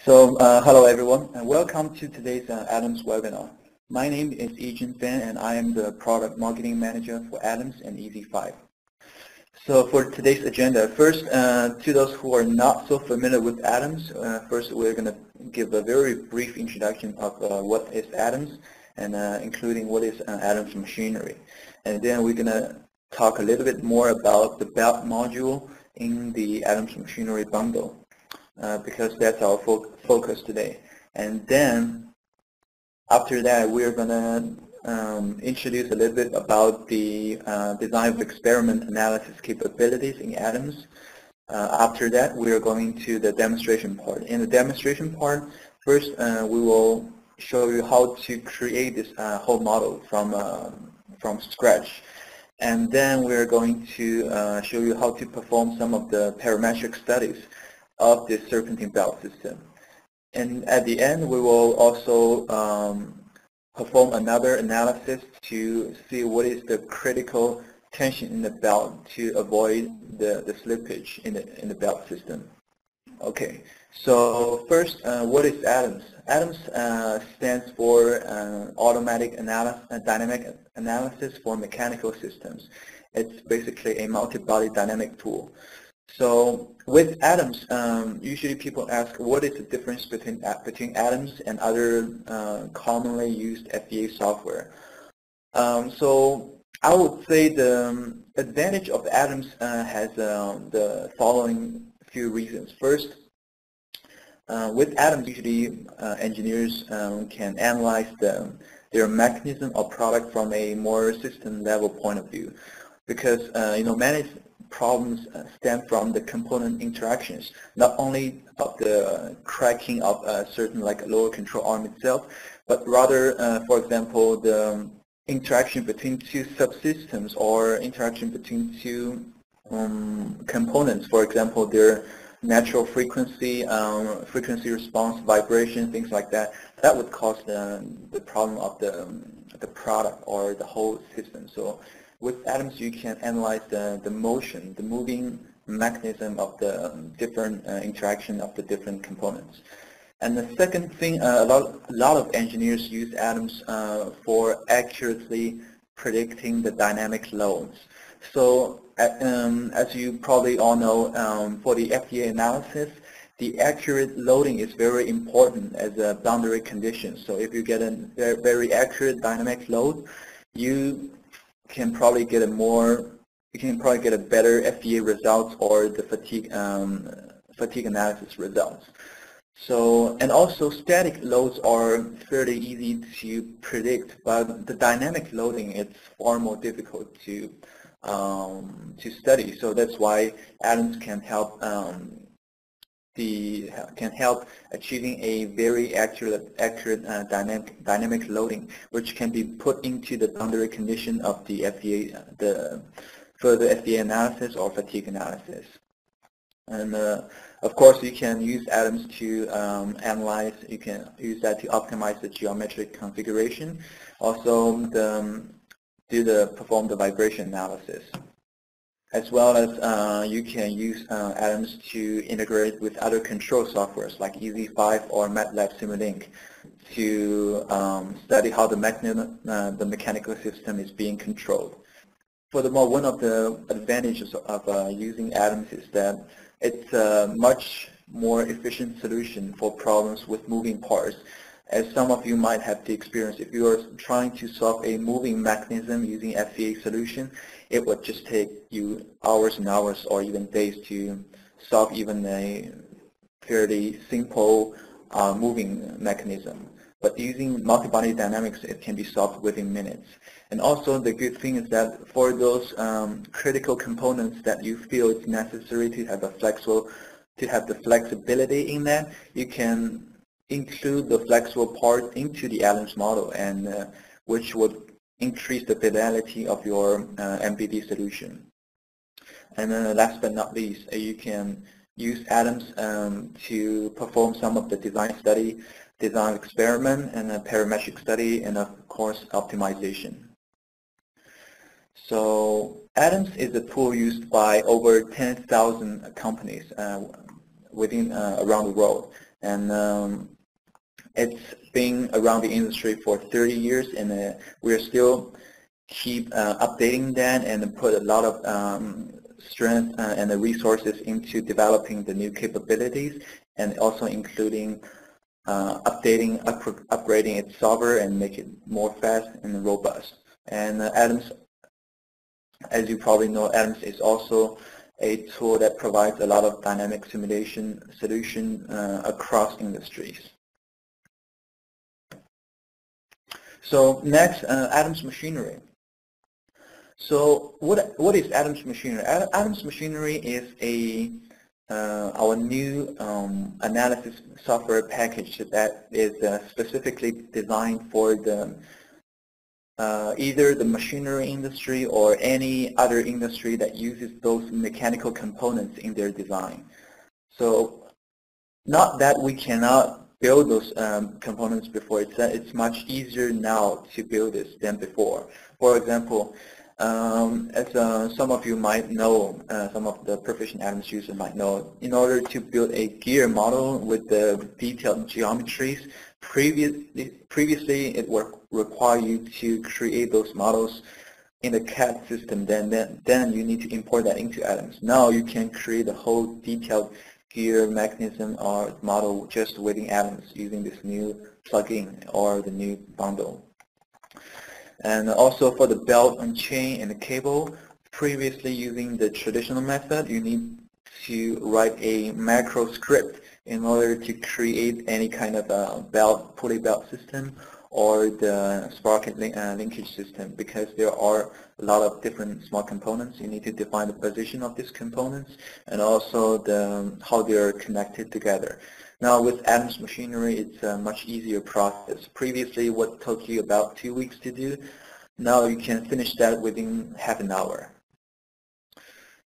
Hello everyone, and welcome to today's Atoms webinar. My name is Yijun Fan, and I am the Product Marketing Manager for Atoms and EZ5. So for today's agenda, first, to those who are not so familiar with Atoms, first we're going to give a very brief introduction of what is Atoms, and including what is Atoms machinery. And then we're going to talk a little bit more about the belt module in the Atoms machinery bundle. Because that's our focus today. And then after that, we're going to introduce a little bit about the design of experiment analysis capabilities in Atoms. After that, we are going to the demonstration part. In the demonstration part, first we will show you how to create this whole model from scratch. And then we're going to show you how to perform some of the parametric studies of the Serpentine belt system. And at the end, we will also perform another analysis to see what is the critical tension in the belt to avoid the slippage in the belt system. Okay, so first, what is Atoms? Atoms stands for Automatic Dynamic Analysis for Mechanical Systems. It's basically a multi-body dynamic tool. So with Atoms, usually people ask what is the difference between Atoms and other commonly used FEA software. So I would say the advantage of Atoms has the following few reasons. First, with Atoms, usually engineers can analyze their mechanism or product from a more system level point of view, because many problems stem from the component interactions, not only of the cracking of a certain like lower control arm itself, but rather, for example, the interaction between two subsystems or interaction between two components. For example, their natural frequency, frequency response, vibration, things like that. That would cause the problem of the product or the whole system. So with Atoms, you can analyze the motion, the moving mechanism of the different interaction of the different components. And the second thing, a lot of engineers use Atoms for accurately predicting the dynamic loads. So as you probably all know, for the FEA analysis, the accurate loading is very important as a boundary condition. So if you get a very accurate dynamic load, you can probably get a better FEA results or the fatigue analysis results. So, and also static loads are fairly easy to predict, but the dynamic loading is far more difficult to study. So that's why Atoms can help achieving a very accurate dynamic loading, which can be put into the boundary condition of the FEA, the further FEA analysis or fatigue analysis. And of course, you can use Atoms to analyze. You can use that to optimize the geometric configuration. Also, perform the vibration analysis, as well as you can use Atoms to integrate with other control softwares like EZ5 or MATLAB Simulink to study how the mechanical system is being controlled. Furthermore, one of the advantages of using Atoms is that it's a much more efficient solution for problems with moving parts. As some of you might have the experience, if you are trying to solve a moving mechanism using FEA solution, it would just take you hours and hours or even days to solve even a fairly simple moving mechanism. But using multi-body dynamics, it can be solved within minutes. And also the good thing is that for those critical components that you feel it's necessary to have the flexibility in that, you can include the flexible part into the Atoms model, and which would increase the fidelity of your MBD solution. And then last but not least, you can use Atoms to perform some of the design experiment, and a parametric study, and of course optimization. So Atoms is a tool used by over 10,000 companies around the world. and it's been around the industry for 30 years, and we're still keep updating that and put a lot of strength and the resources into developing the new capabilities, and also including updating, upgrading its software and make it more fast and robust. And Adams, as you probably know, Adams is also a tool that provides a lot of dynamic simulation solution across industries. So next, Adams Machinery. So what is Adams Machinery? Adams Machinery is our new analysis software package that is specifically designed for the either the machinery industry or any other industry that uses those mechanical components in their design. So not that we cannot build those components before, it's much easier now to build this than before. For example, as some of you might know, some of the proficient Adams users might know, in order to build a gear model with the detailed geometries, previously it would require you to create those models in the CAD system, then you need to import that into Adams. Now you can create a whole detailed gear mechanism or model just within Adams using this new plugin or the new bundle. And also for the belt and chain and the cable, previously using the traditional method, you need to write a macro script in order to create any kind of pulley belt system or the sprocket linkage system, because there are a lot of different small components. You need to define the position of these components and also how they are connected together. Now with Adams Machinery, it's a much easier process. Previously, what took you about 2 weeks to do, now you can finish that within half an hour.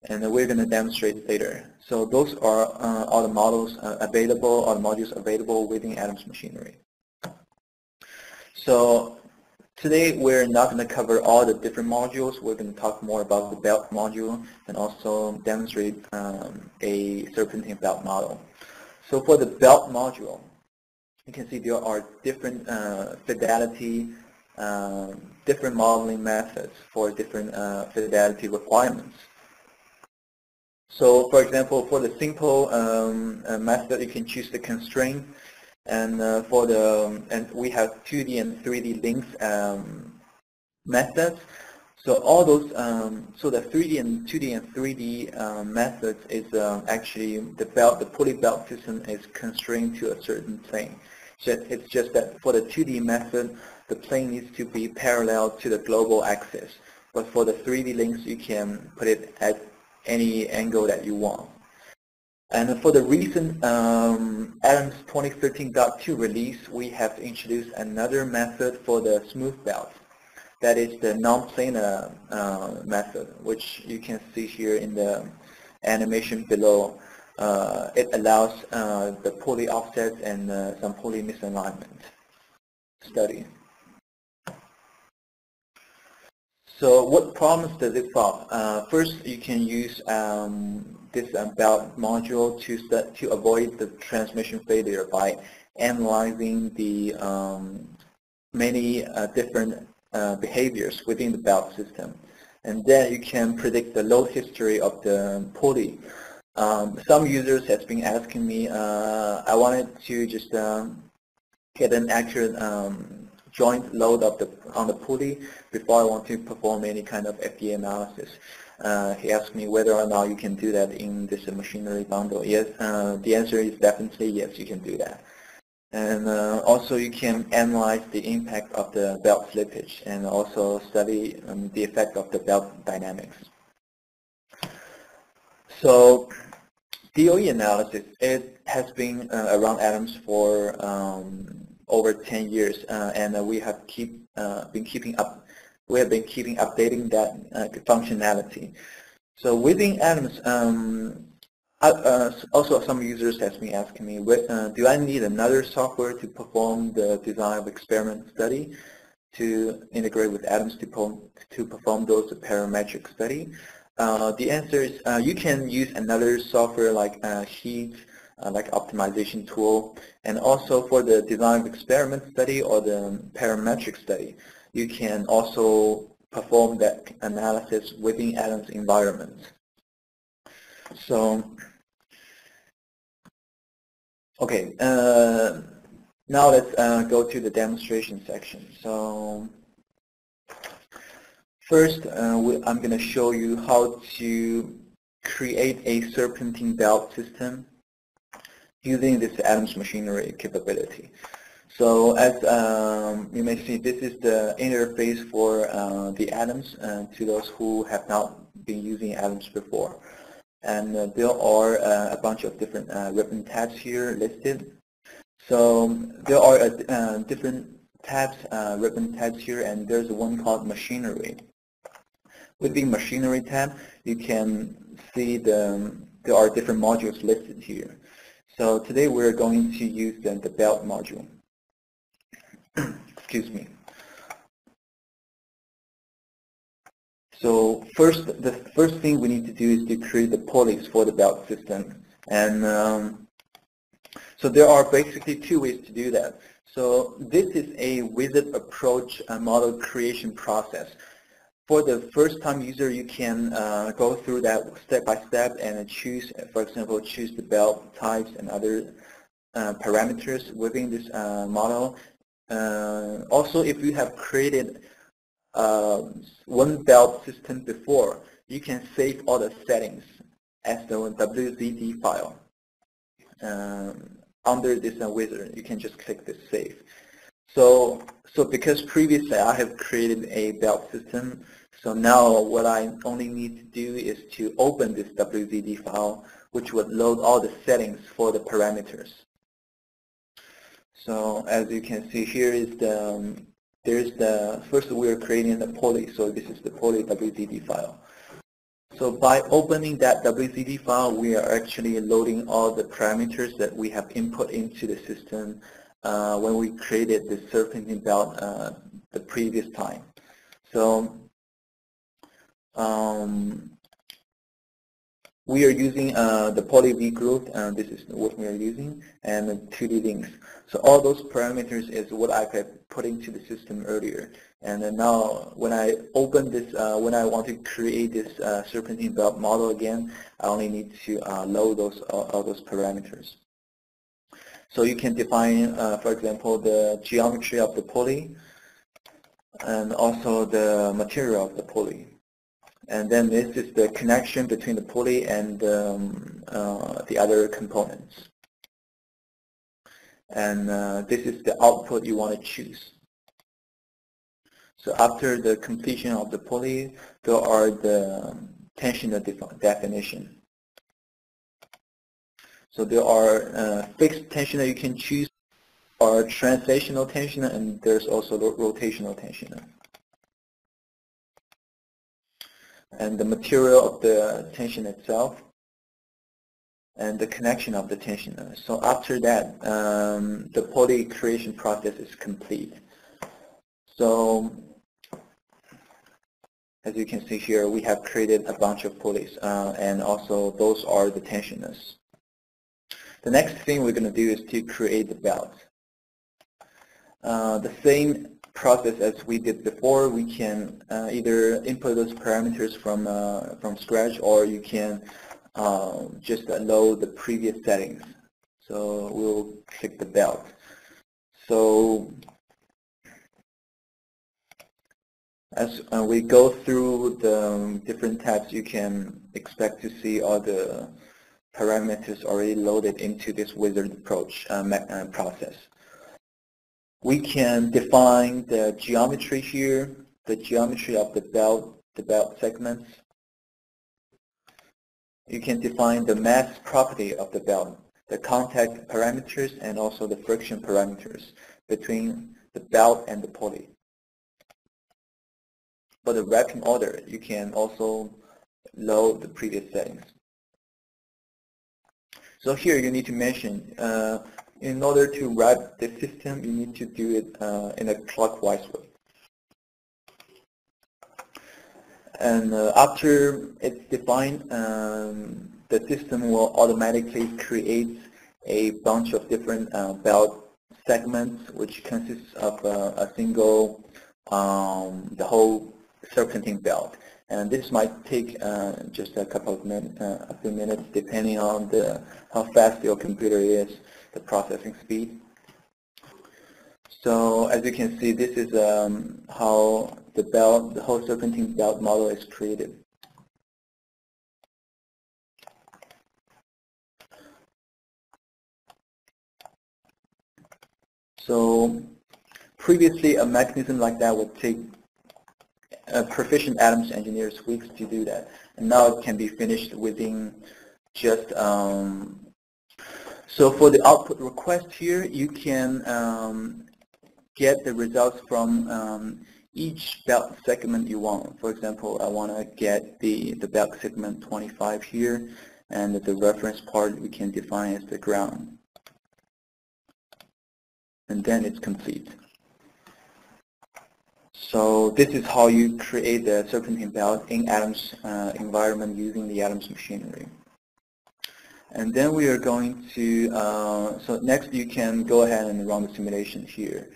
And we're going to demonstrate later. So those are all the models available, all the modules available within Adams Machinery. So today we're not going to cover all the different modules. We're going to talk more about the belt module and also demonstrate a serpentine belt model. So for the belt module, you can see there are different fidelity, different modeling methods for different fidelity requirements. So for example, for the simple method, you can choose the constraint. And we have 2D and 3D links methods. So all those, so the 3D and 2D and 3D methods is actually the pulley belt system is constrained to a certain plane. So it's just that for the 2D method, the plane needs to be parallel to the global axis. But for the 3D links, you can put it at any angle that you want. And for the recent Adams 2013.2 release, we have introduced another method for the smooth belt. That is the non-planar method, which you can see here in the animation below. It allows the pulley offsets and some pulley misalignment study. So what problems does it solve? First, you can use this belt module to avoid the transmission failure by analyzing the many different behaviors within the belt system. And then you can predict the load history of the pulley. Some users have been asking me, I wanted to just get an accurate joint load on the pulley before I want to perform any kind of FEA analysis. He asked me whether or not you can do that in this machinery bundle. Yes, the answer is definitely yes, you can do that. And also you can analyze the impact of the belt slippage and also study the effect of the belt dynamics. So DOE analysis, it has been around Adams for over 10 years, and we have been keeping updating that functionality. So within Adams, also some users have been asking me, do I need another software to perform the design of experiment study to integrate with Adams to perform those parametric study? The answer is you can use another software like Heat like optimization tool. And also for the design of experiment study or the parametric study, you can also perform that analysis within Adam's environment. So, okay, now let's go to the demonstration section. So, first, I'm going to show you how to create a serpentine belt system using this Adams machinery capability. So as you may see, this is the interface for the Adams to those who have not been using Adams before. And there are a bunch of different ribbon tabs here listed. So there are different tabs, ribbon tabs here, and there's one called machinery. With the machinery tab, you can see there are different modules listed here. So today we're going to use the belt module. Excuse me. So the first thing we need to do is to create the pulleys for the belt system. And so there are basically two ways to do that. So this is a wizard approach model creation process. For the first-time user, you can go through that step by step and choose, for example, choose the belt types and other parameters within this model. Also, if you have created one belt system before, you can save all the settings as the WZD file. Under this wizard, you can just click the save. So because previously I have created a belt system, so now what I only need to do is to open this WZD file, which would load all the settings for the parameters. So as you can see here is first we are creating the pulley, so this is the pulley WZD file. So by opening that WZD file, we are actually loading all the parameters that we have input into the system when we created the serpentine belt the previous time. So we are using the poly V group, and this is what we are using, and the 2D links. So all those parameters is what I have put into the system earlier. And then now when I open this, when I want to create this serpentine belt model again, I only need to load all those parameters. So you can define, for example, the geometry of the pulley and also the material of the pulley. And then this is the connection between the pulley and the other components. And this is the output you want to choose. So after the completion of the pulley, there are the tensioner definition. So there are fixed tensioner you can choose, or translational tensioner, and there's also rotational tensioner. And the material of the tension itself, and the connection of the tensioner. So after that, the pulley creation process is complete. So as you can see here, we have created a bunch of pulleys, and also those are the tensioners. The next thing we're going to do is to create the belt. The same process as we did before. We can either input those parameters from scratch, or you can just load the previous settings. So we'll click the belt. So as we go through the different tabs, you can expect to see all the parameters already loaded into this wizard approach process. We can define the geometry here, the geometry of the belt segments. You can define the mass property of the belt, the contact parameters, and also the friction parameters between the belt and the pulley. For the wrapping order, you can also load the previous settings. So here you need to mention, in order to wrap the system, you need to do it in a clockwise way. And after it's defined, the system will automatically create a bunch of different belt segments, which consists of a single, the whole serpentine belt. And this might take just a couple of minutes, a few minutes, depending on how fast your computer is, the processing speed. So as you can see, this is how the whole serpentine belt model is created. So previously, a mechanism like that would take proficient Adams engineers weeks to do that, and now it can be finished within just. So for the output request here, you can get the results from each belt segment you want. For example, I want to get the belt segment 25 here, and the reference part we can define as the ground. And then it's complete. So this is how you create the serpentine belt in Adams environment using the Adams machinery. And then we are going to, so next you can go ahead and run the simulation here.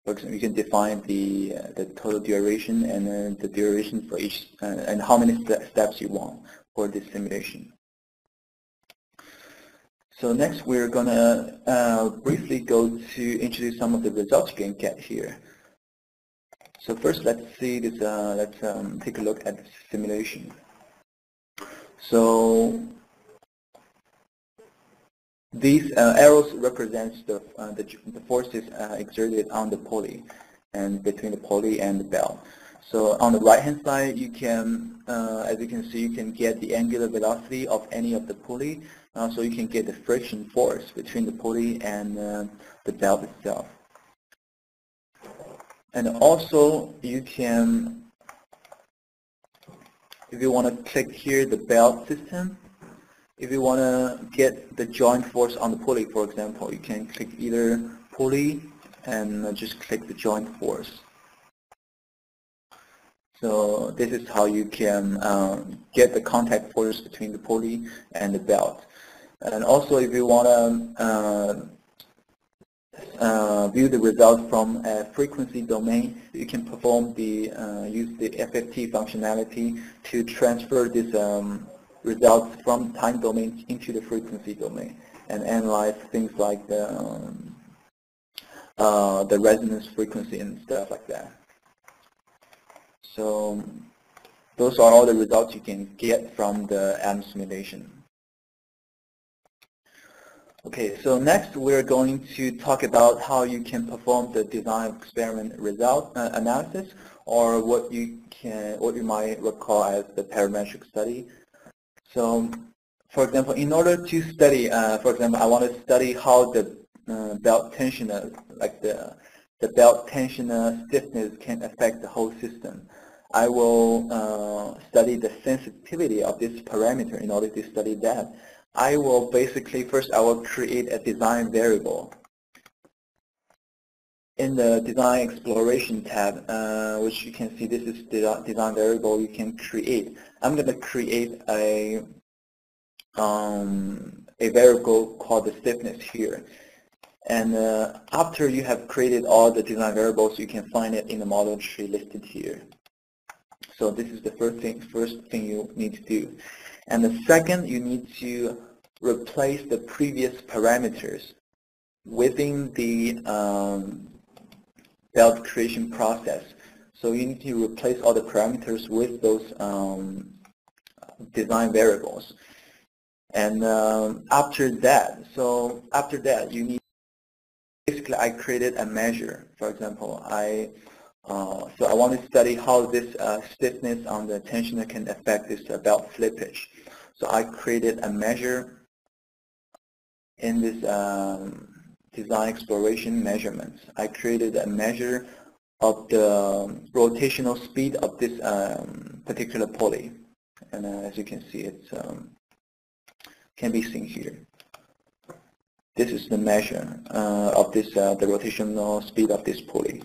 For example, you can define the total duration and then the duration for each, and how many steps you want for this simulation. So next we're going to briefly go to introduce some of the results you can get here. So first let's see this, let's take a look at the simulation. So these arrows represent the forces exerted on the pulley and between the pulley and the belt. So on the right hand side you can, as you can see, you can get the angular velocity of any of the pulley. So you can get the friction force between the pulley and the belt itself. And also you can, if you want to click here the belt system, if you want to get the joint force on the pulley, for example, you can click either pulley and just click the joint force. So this is how you can get the contact force between the pulley and the belt. And also if you want to view the results from a frequency domain, you can perform use the FFT functionality to transfer this results from time domain into the frequency domain and analyze things like the resonance frequency and stuff like that. So those are all the results you can get from the Adams simulation. Okay, so next we're going to talk about how you can perform the design experiment result analysis, or what you might recall as the parametric study. So, for example, in order to study, for example, I want to study how the belt tensioner, like the belt tensioner stiffness can affect the whole system. I will study the sensitivity of this parameter. In order to study that, I will basically, first I will create a design variable. In the design exploration tab, which you can see this is the design variable you can create. I'm going to create a variable called the stiffness here. And after you have created all the design variables, you can find it in the model tree listed here. So this is the first thing you need to do. And the second, you need to replace the previous parameters within the belt creation process. So you need to replace all the parameters with those design variables. And after that, you need, basically I created a measure. For example, so I want to study how this stiffness on the tensioner can affect this belt slippage. So I created a measure in this design exploration measurements. I created a measure of the rotational speed of this particular pulley. And as you can see, it can be seen here. This is the measure of this the rotational speed of this pulley.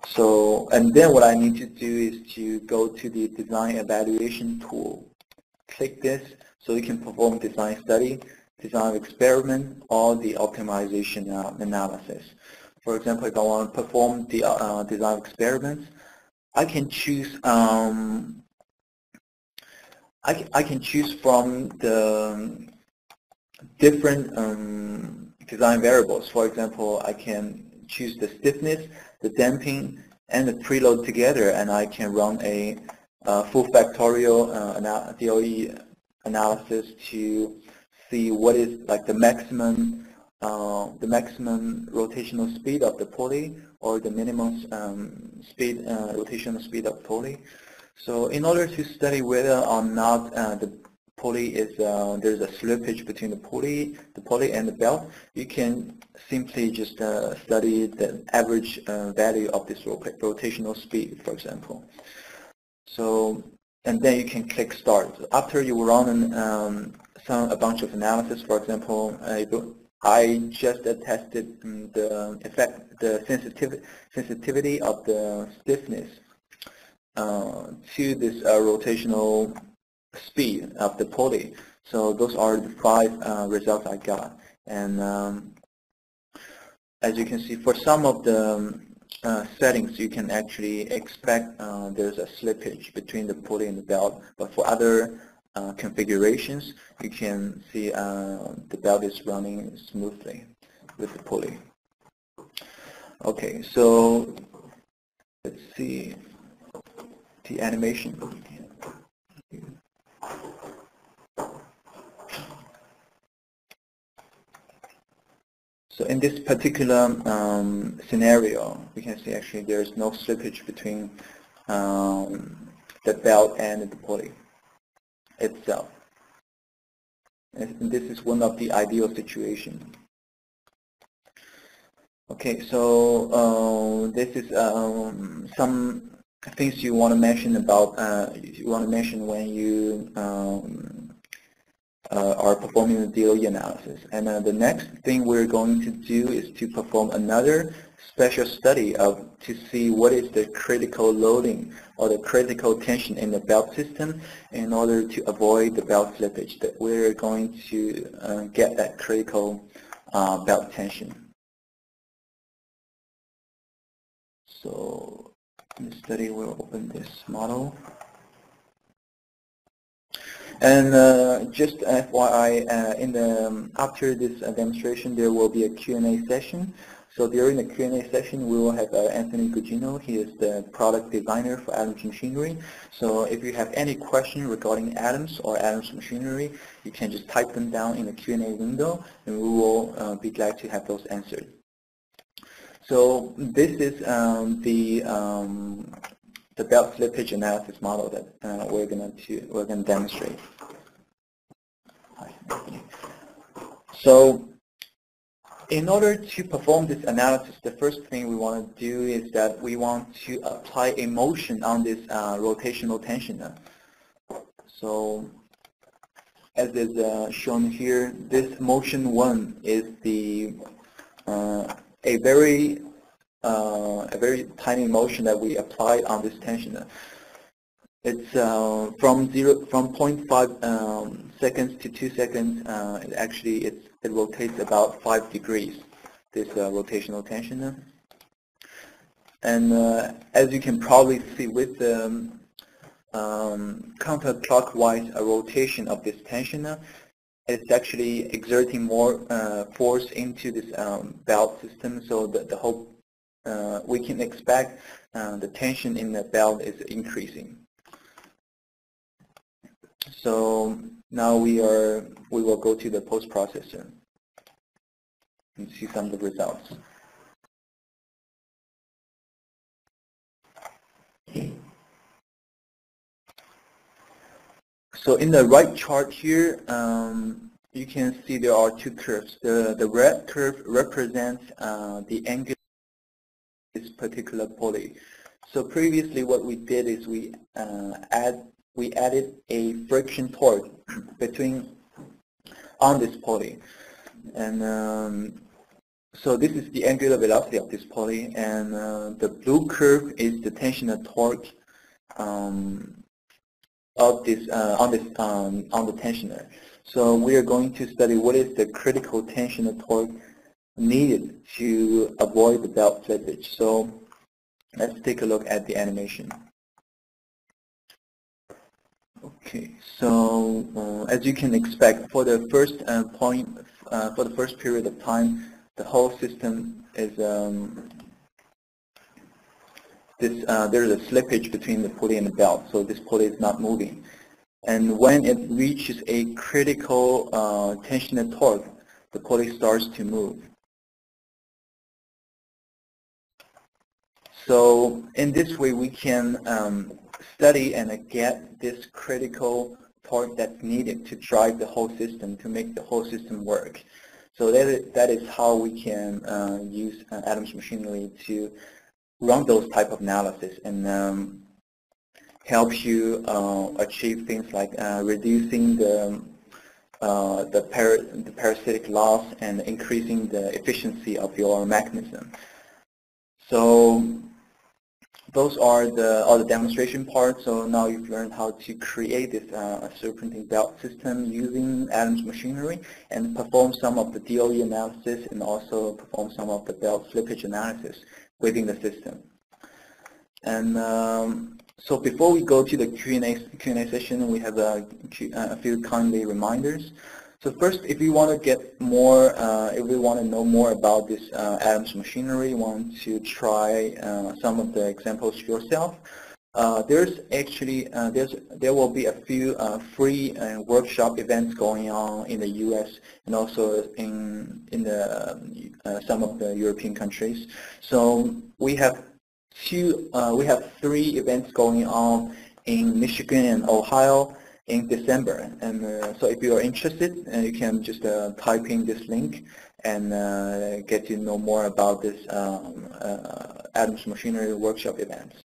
So, and then what I need to do is to go to the design evaluation tool. Click this so you can perform design study. design of experiment or the optimization analysis. For example, if I want to perform the design of experiments, I can choose I can choose from the different design variables. For example, I can choose the stiffness, the damping, and the preload together, and I can run a full factorial DOE analysis to see what is like the maximum rotational speed of the pulley or the minimum rotational speed of pulley. So in order to study whether or not the pulley is there's a slippage between the pulley and the belt, you can simply just study the average value of this rotational speed, for example. So, and then you can click start. So after you run a bunch of analysis, for example, I just tested the sensitivity of the stiffness to this rotational speed of the pulley. So those are the 5 results I got. And as you can see, for some of the settings, you can actually expect there's a slippage between the pulley and the belt. But for other configurations, you can see the belt is running smoothly with the pulley. Okay, so let's see the animation. So in this particular scenario, we can see actually there's no slippage between the belt and the pulley itself. And this is one of the ideal situations. Okay, so this is some things you want to mention about when you are performing the DOE analysis. And the next thing we're going to do is to perform another special study to see what is the critical loading or the critical tension in the belt system in order to avoid the belt slippage. That we're going to get that critical belt tension. So in the study, we'll open this model. And just FYI, after this demonstration, there will be a Q&A session. So during the Q&A session, we will have Anthony Gugino. He is the product designer for Adams Machinery. So if you have any question regarding Adams or Adams Machinery, you can just type them down in the Q&A window, and we will be glad to have those answered. So this is the belt slippage analysis model that we're going to demonstrate. So in order to perform this analysis, the first thing we want to do is that we want to apply a motion on this rotational tensioner. So as is shown here, this motion 1 is a very tiny motion that we applied on this tensioner. It's from 0.5 seconds to 2 seconds. It rotates about 5 degrees. This rotational tensioner, and as you can probably see, with the counterclockwise rotation of this tensioner, it's actually exerting more force into this belt system, so that the whole we can expect the tension in the belt is increasing. So now we will go to the post-processor and see some of the results. So in the right chart here, you can see there are 2 curves. The red curve represents the angle of this particular pulley. So previously what we did is we added a friction torque on this pulley. And so this is the angular velocity of this pulley, and the blue curve is the tensioner torque of this on the tensioner. So we are going to study what is the critical tension and torque needed to avoid the belt slippage. So let's take a look at the animation. Okay, so as you can expect, for the first for the first period of time, the whole system is there's a slippage between the pulley and the belt, so this pulley is not moving. And when it reaches a critical tension and torque, the pulley starts to move. So in this way, we can study and get this critical torque that's needed to drive the whole system, to make the whole system work. So that is how we can use Adams machinery to run those type of analysis and help you achieve things like reducing the parasitic loss and increasing the efficiency of your mechanism. So those are all the demonstration parts. So now you've learned how to create this serpentine belt system using Adams machinery and perform some of the DOE analysis and also perform some of the belt slippage analysis within the system. And so before we go to the Q&A session, we have a few kindly reminders. So first, if you want to get more, if we want to know more about this Adams machinery, want to try some of the examples yourself, there's actually there will be a few free workshop events going on in the U.S. and also in some of the European countries. So we have three events going on in Michigan and Ohio in December, and so if you are interested, you can just type in this link and get to know more about this Adams machinery workshop events.